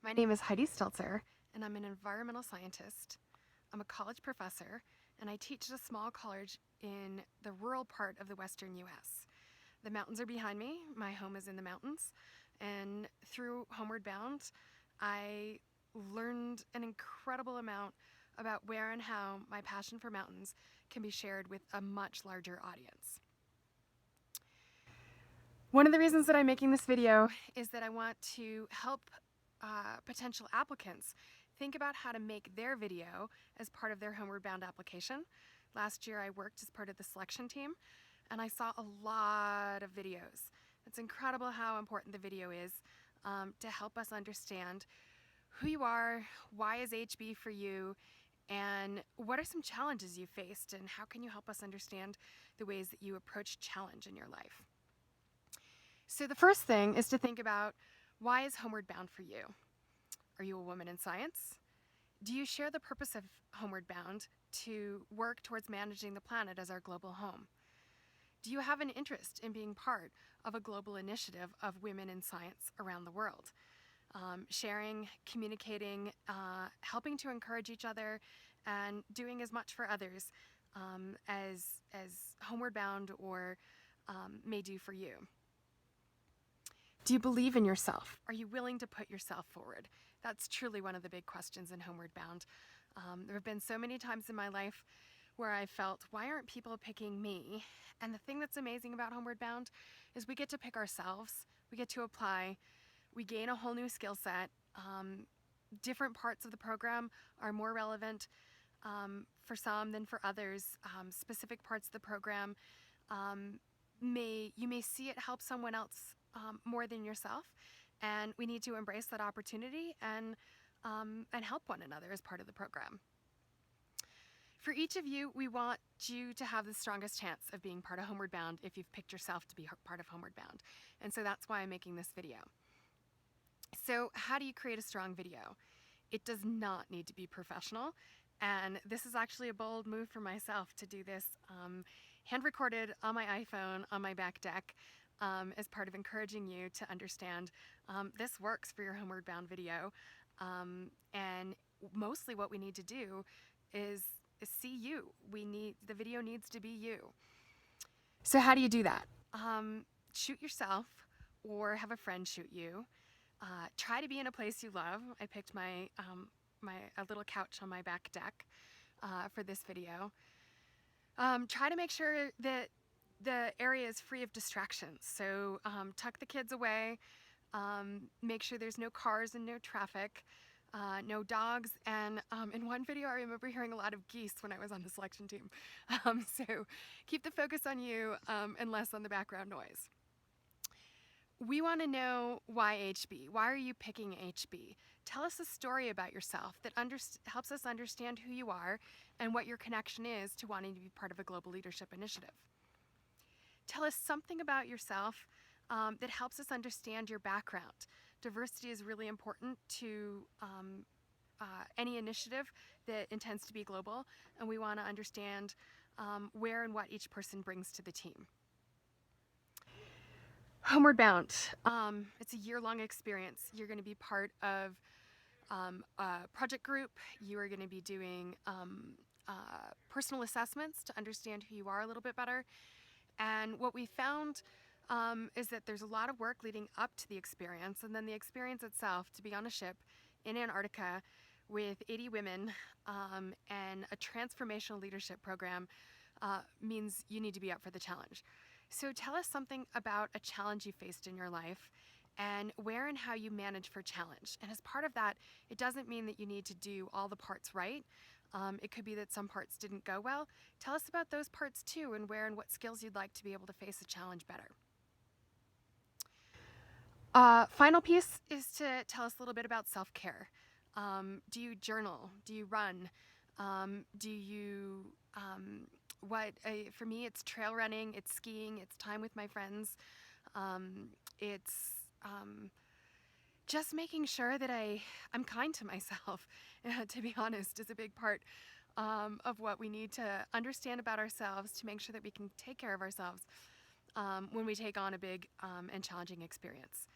My name is Heidi Steltzer, and I'm an environmental scientist. I'm a college professor, and I teach at a small college in the rural part of the western US. The mountains are behind me. My home is in the mountains. And through Homeward Bound, I learned an incredible amount about where and how my passion for mountains can be shared with a much larger audience. One of the reasons that I'm making this video is that I want to help potential applicants think about how to make their video as part of their Homeward Bound application. Last year I worked as part of the selection team, and I saw a lot of videos. It's incredible how important the video is to help us understand who you are, why is HB for you, and what are some challenges you faced, and how can you help us understand the ways that you approach challenge in your life. So the first thing is to think about, why is Homeward Bound for you? Are you a woman in science? Do you share the purpose of Homeward Bound to work towards managing the planet as our global home? Do you have an interest in being part of a global initiative of women in science around the world? Sharing, communicating, helping to encourage each other, and doing as much for others as Homeward Bound or may do for you. Do you believe in yourself? Are you willing to put yourself forward? That's truly one of the big questions in Homeward Bound. There have been so many times in my life where I felt, why aren't people picking me? And the thing that's amazing about Homeward Bound is we get to pick ourselves, we get to apply, we gain a whole new skill set. Different parts of the program are more relevant for some than for others. Specific parts of the program, you may see it help someone else more than yourself, and we need to embrace that opportunity and help one another as part of the program. For each of you, we want you to have the strongest chance of being part of Homeward Bound if you've picked yourself to be part of Homeward Bound. And so that's why I'm making this video. So how do you create a strong video? It does not need to be professional, and this is actually a bold move for myself to do this hand recorded on my iPhone on my back deck. As part of encouraging you to understand this works for your Homeward Bound video, and mostly what we need to do is see you. The video needs to be you. So how do you do that? Shoot yourself or have a friend shoot you. Try to be in a place you love. I picked a little couch on my back deck for this video. Try to make sure that the area is free of distractions. So tuck the kids away, make sure there's no cars and no traffic, no dogs, and in one video I remember hearing a lot of geese when I was on the selection team. So keep the focus on you and less on the background noise. We want to know why HB. Why are you picking HB? Tell us a story about yourself that helps us understand who you are and what your connection is to wanting to be part of a global leadership initiative. Tell us something about yourself that helps us understand your background. Diversity is really important to any initiative that intends to be global, and we want to understand where and what each person brings to the team. Homeward Bound, it's a year-long experience. You're going to be part of a project group. You are going to be doing personal assessments to understand who you are a little bit better. And what we found is that there's a lot of work leading up to the experience, and then the experience itself, to be on a ship in Antarctica with 80 women and a transformational leadership program means you need to be up for the challenge. So tell us something about a challenge you faced in your life and where and how you manage for challenge. And as part of that, it doesn't mean that you need to do all the parts right. It could be that some parts didn't go well. Tell us about those parts too, and where and what skills you'd like to be able to face a challenge better. Final piece is to tell us a little bit about self-care. Do you journal? Do you run? For me, it's trail running, it's skiing, it's time with my friends. It's just making sure that I'm kind to myself, to be honest, is a big part of what we need to understand about ourselves to make sure that we can take care of ourselves when we take on a big and challenging experience.